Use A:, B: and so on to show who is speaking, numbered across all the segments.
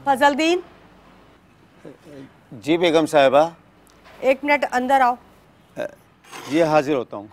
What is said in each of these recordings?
A: फजलदीन।
B: जी बेगम साहिबा।
A: 1 मिनट अंदर आओ।
B: जी हाजिर होता हूँ।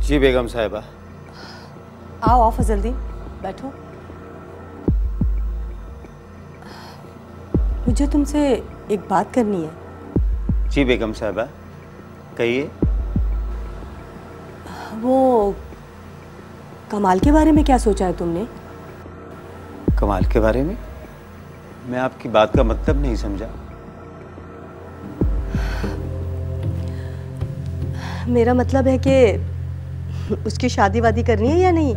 B: जी बेगम साहिबा।
A: आओ फजलदीन, बैठो। मुझे तुमसे एक बात करनी है।
B: जी बेगम साहिबा, कहिए।
A: वो कमाल के बारे में क्या सोचा है तुमने?
B: कमाल के बारे में? मैं आपकी बात का मतलब नहीं समझा।
A: मेरा मतलब है कि उसकी शादी वादी करनी है या नहीं?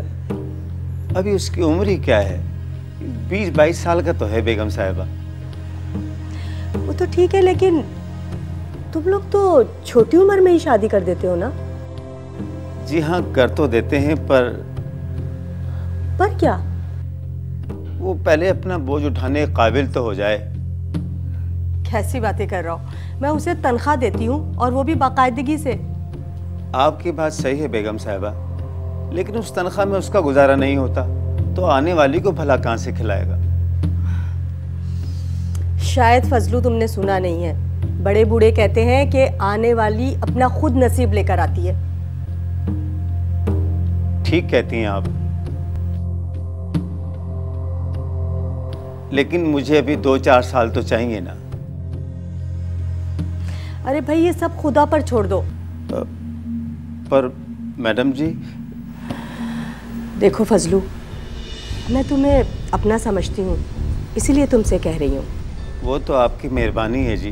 B: अभी उसकी उम्र ही क्या है? 20-22 साल का तो है बेगम साहिबा।
A: वो तो ठीक है, लेकिन तुम लोग तो छोटी उम्र में ही शादी कर देते हो ना?
B: जी हाँ, कर तो देते हैं, पर
A: क्या?
B: वो पहले अपना बोझ उठाने के काबिल तो हो जाए।
A: कैसी बातें कर रहा हो? मैं उसे तनख्वाह देती हूँ, और वो भी बाकायदगी से।
B: आपकी बात सही है बेगम साहिबा, लेकिन उस तनख्वाह में उसका गुजारा नहीं होता तो आने वाली को भला कहाँ से खिलाएगा?
A: शायद फजलू तुमने सुना नहीं है, बड़े बूढ़े कहते हैं कि आने वाली अपना खुद नसीब लेकर आती है।
B: ठीक कहती हैं आप, लेकिन मुझे अभी 2-4 साल तो चाहिए ना।
A: अरे भाई, ये सब खुदा पर छोड़ दो।
B: पर मैडम जी।
A: देखो फजलू, मैं तुम्हें अपना समझती हूँ, इसीलिए तुमसे कह रही हूँ।
B: वो तो आपकी मेहरबानी है जी,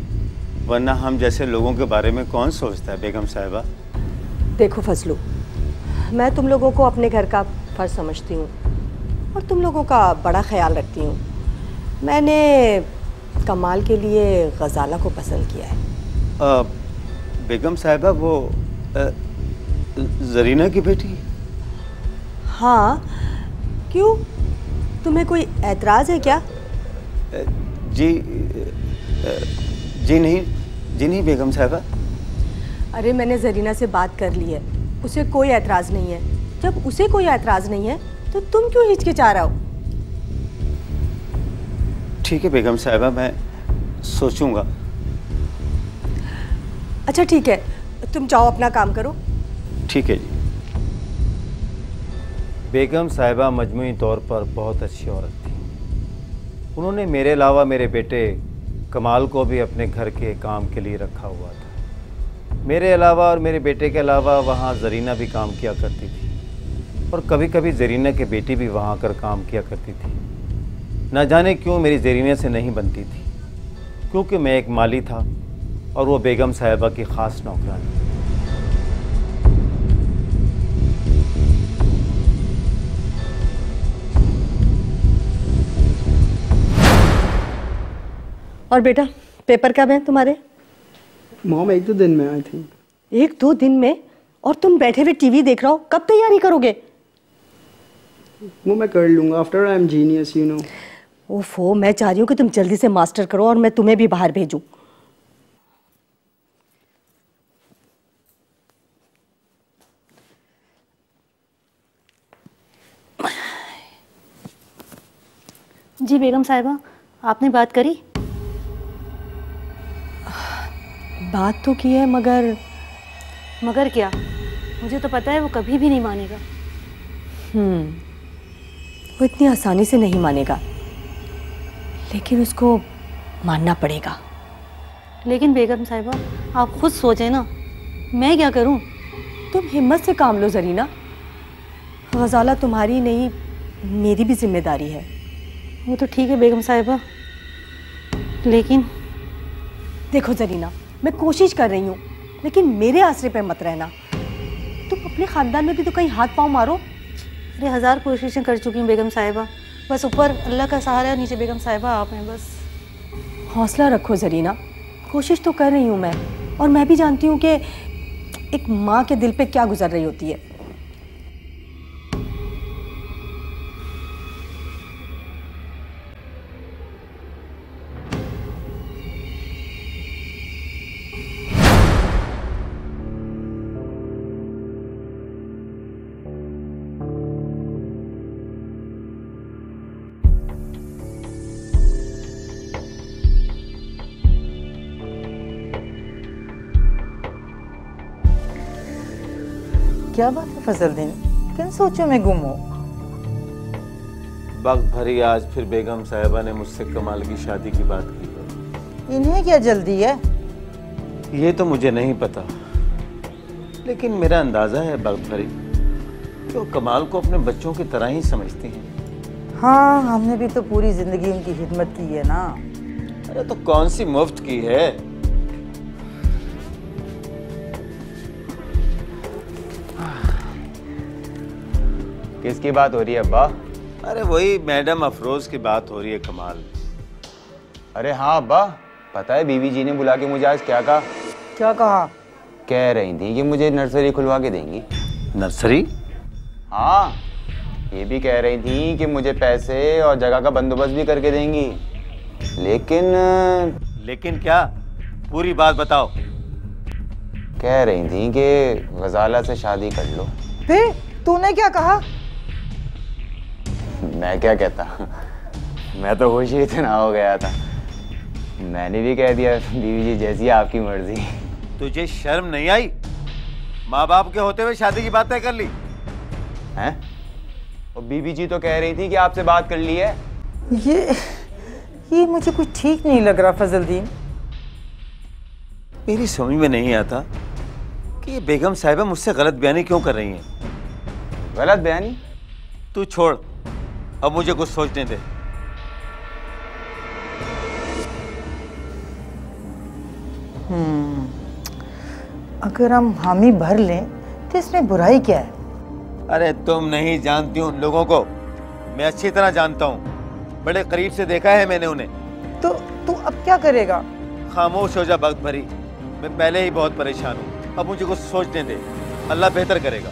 B: वरना हम जैसे लोगों के बारे में कौन सोचता है बेगम साहिबा।
A: देखो फजलू, मैं तुम लोगों को अपने घर का फर्ज समझती हूँ और तुम लोगों का बड़ा ख्याल रखती हूँ। मैंने कमाल के लिए गजाला को पसंद किया है।
B: बेगम साहिबा, वो जरीना की बेटी?
A: हाँ, क्यों? तुम्हें कोई एतराज़ है क्या?
B: जी नहीं बेगम साहिबा।
A: अरे मैंने जरीना से बात कर ली है, उसे कोई एतराज़ नहीं है। जब उसे कोई एतराज़ नहीं है तो तुम क्यों हिचकिचा रहे हो?
B: ठीक है बेगम साहिबा, मैं सोचूंगा।
A: अच्छा ठीक है, तुम जाओ अपना काम करो।
B: ठीक है जी। बेगम साहिबा मजमूई तौर पर बहुत अच्छी औरत थी। उन्होंने मेरे अलावा मेरे बेटे कमाल को भी अपने घर के काम के लिए रखा हुआ था। मेरे अलावा और मेरे बेटे के अलावा वहाँ जरीना भी काम किया करती थी, और कभी कभी जरीना की बेटी भी वहाँ आकर काम किया करती थी। न जाने क्यों मेरी जरीना से नहीं बनती थी, क्योंकि मैं एक माली था और वो बेगम साहिबा की ख़ास नौकरानी।
A: और बेटा, पेपर कब है तुम्हारे?
C: मॉम 1-2 दिन में आई थिंक।
A: 1-2 दिन में? और तुम बैठे हुए टीवी देख रहे हो, कब तैयारी करोगे?
C: वो मैं कर लूँगा, after I am genius you know.
A: ओफो, मैं चाह रही हूँ कि तुम जल्दी से मास्टर करो और मैं तुम्हें भी बाहर भेजूँ।
D: जी बेगम साहिबा, आपने बात करी?
A: बात तो की है,
D: मगर क्या? मुझे तो पता है वो कभी भी नहीं मानेगा।
A: वो इतनी आसानी से नहीं मानेगा, लेकिन उसको मानना पड़ेगा।
D: लेकिन बेगम साहिबा, आप खुद सोचें ना, मैं क्या करूं?
A: तुम हिम्मत से काम लो जरीना। गजाला तुम्हारी नहीं, मेरी भी जिम्मेदारी है।
D: वो तो ठीक है बेगम साहिबा, लेकिन
A: देखो जरीना, मैं कोशिश कर रही हूँ, लेकिन मेरे आसरे पे मत रहना। तुम अपने खानदान में भी तो कहीं हाथ पांव मारो।
D: अरे 1000 कोशिशें कर चुकी हूँ बेगम साहिबा, बस ऊपर अल्लाह का सहारा है, नीचे बेगम साहिबा आप हैं बस।
A: हौसला रखो जरीना, कोशिश तो कर रही हूँ मैं, और मैं भी जानती हूँ कि एक माँ के दिल पे क्या गुजर रही होती है।
E: क्या बात है फजलदीन, किन सोचों में गुम हो?
B: वक्त भरी आज फिर बेगम साहिबा ने मुझसे कमाल की शादी की बात की है।
E: इन्हें क्या जल्दी है?
B: ये तो मुझे नहीं पता, लेकिन मेरा अंदाजा है वक्त भरी कि वो कमाल को अपने बच्चों की तरह ही समझती हैं।
E: हाँ, हमने भी तो पूरी जिंदगी उनकी खिदमत की है ना।
B: अरे तो कौन सी मुफ्त की है।
F: किसकी बात हो रही है अब्बा?
B: अरे वही मैडम अफरोज की बात हो रही है कमाल।
F: अरे हाँ अब्बा, पता है बीवी जी ने बुला के मुझे आज क्या कहा?
E: क्या कहा?
F: कह रही थी कि मुझे नर्सरी खुलवा के देंगी।
B: नर्सरी?
F: हाँ, ये भी कह रही थी कि मुझे पैसे और जगह का बंदोबस्त भी करके देंगी।
B: लेकिन क्या? पूरी बात बताओ।
F: कह रही थी कि गजाला से शादी कर लो।
E: फिर तूने क्या कहा?
F: मैं क्या कहता, मैं तो खुश ही इतना हो गया था। मैंने भी कह दिया बीवी जी जैसी आपकी मर्जी।
B: तुझे शर्म नहीं आई? माँ बाप के होते हुए शादी की बात तय कर ली
F: हैं? और बीवी जी तो कह रही थी कि आपसे बात कर ली है।
E: ये मुझे कुछ ठीक नहीं लग रहा फजलदीन।
B: मेरी समझ में नहीं आता कि ये बेगम साहिबा मुझसे गलत बयानी क्यों कर रही हैं।
F: गलत बयानी?
B: तू छोड़, अब मुझे कुछ सोचने दे।
E: अगर हम हामी भर लें तो इसमें बुराई क्या है?
B: अरे तुम नहीं जानती उन लोगों को, मैं अच्छी तरह जानता हूँ। बड़े करीब से देखा है मैंने उन्हें।
E: तो तू अब क्या करेगा?
B: खामोश हो जा वक्त भरी, मैं पहले ही बहुत परेशान हूँ। अब मुझे कुछ सोचने दे, अल्लाह बेहतर करेगा।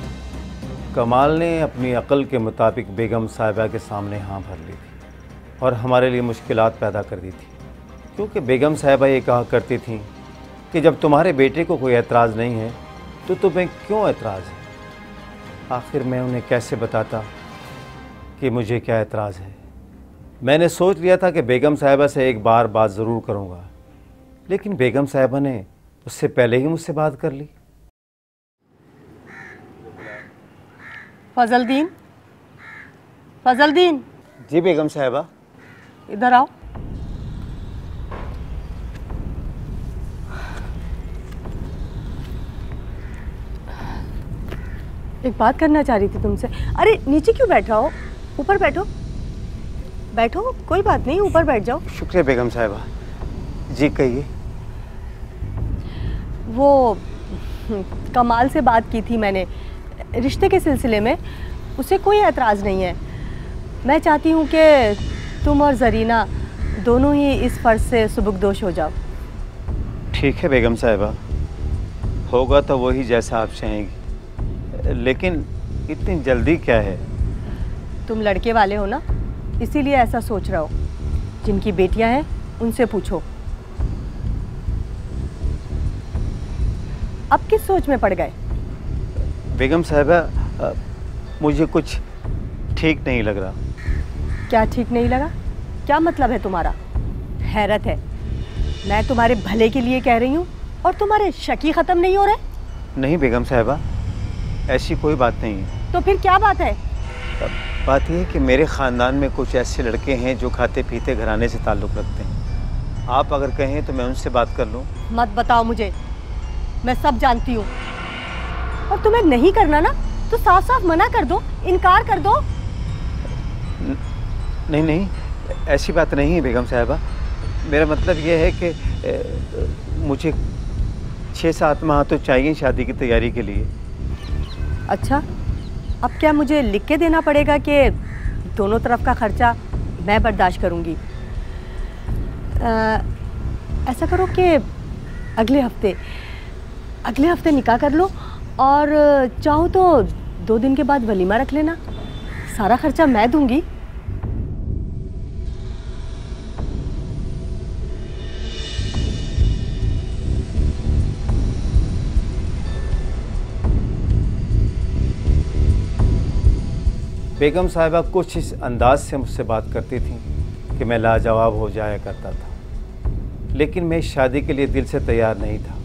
B: कमाल ने अपनी अक्ल के मुताबिक बेगम साहिबा के सामने हाँ भर ली थी और हमारे लिए मुश्किलात पैदा कर दी थी, क्योंकि बेगम साहिबा ये कहा करती थीं कि जब तुम्हारे बेटे को कोई एतराज़ नहीं है तो तुम्हें क्यों एतराज़ है। आखिर मैं उन्हें कैसे बताता कि मुझे क्या एतराज़ है। मैंने सोच लिया था कि बेगम साहिबा से एक बार बात ज़रूर करूँगा, लेकिन बेगम साहिबा ने उससे पहले ही मुझसे बात कर ली।
A: फजलदीन, फजलदीन।
B: जी बेगम साहिबा।
A: इधर आओ। एक बात करना चाह रही थी तुमसे। अरे नीचे क्यों बैठ रहा हो, ऊपर बैठो। बैठो, कोई बात नहीं, ऊपर बैठ जाओ।
B: शुक्रिया बेगम साहिबा। जी कहिए।
A: वो कमाल से बात की थी मैंने रिश्ते के सिलसिले में, उसे कोई एतराज़ नहीं है। मैं चाहती हूँ कि तुम और जरीना दोनों ही इस फ़र्ज से सुबुकदोश हो जाओ।
B: ठीक है बेगम साहिबा, होगा तो वही जैसा आप चाहेंगी, लेकिन इतनी जल्दी क्या है?
A: तुम लड़के वाले हो ना, इसीलिए ऐसा सोच रहे हो। जिनकी बेटियां हैं उनसे पूछो। अब किस सोच में पड़ गए?
B: बेगम साहिबा, मुझे कुछ ठीक नहीं लग रहा।
A: क्या ठीक नहीं लगा? क्या मतलब है तुम्हारा? हैरत है, मैं तुम्हारे भले के लिए कह रही हूँ और तुम्हारे शक ही ख़त्म नहीं हो रहे।
B: नहीं बेगम साहिबा, ऐसी कोई बात नहीं है।
A: तो फिर क्या बात है?
B: बात यह है कि मेरे ख़ानदान में कुछ ऐसे लड़के हैं जो खाते पीते घराने से ताल्लुक़ रखते हैं। आप अगर कहें तो मैं उनसे बात कर लूँ।
A: मत बताओ मुझे, मैं सब जानती हूँ। और तुम्हें नहीं करना ना तो साफ साफ मना कर दो, इनकार कर दो।
B: नहीं नहीं, ऐसी बात नहीं है बेगम साहिबा। मेरा मतलब यह है कि मुझे 6-7 माह तो चाहिए शादी की तैयारी के लिए।
A: अच्छा, अब क्या मुझे लिख के देना पड़ेगा कि दोनों तरफ का खर्चा मैं बर्दाश्त करूँगी? ऐसा करो कि अगले हफ्ते निकाह कर लो और चाहो तो 2 दिन के बाद वलीमा रख लेना, सारा खर्चा मैं दूंगी।
B: बेगम साहिबा कुछ इस अंदाज से मुझसे बात करती थी कि मैं लाजवाब हो जाया करता था, लेकिन मैं इस शादी के लिए दिल से तैयार नहीं था।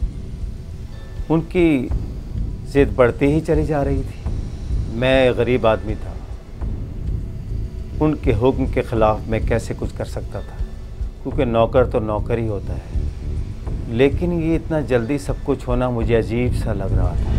B: उनकी जिद बढ़ती ही चली जा रही थी। मैं गरीब आदमी था, उनके हुक्म के ख़िलाफ़ मैं कैसे कुछ कर सकता था, क्योंकि नौकर तो नौकर ही होता है। लेकिन ये इतना जल्दी सब कुछ होना मुझे अजीब सा लग रहा था।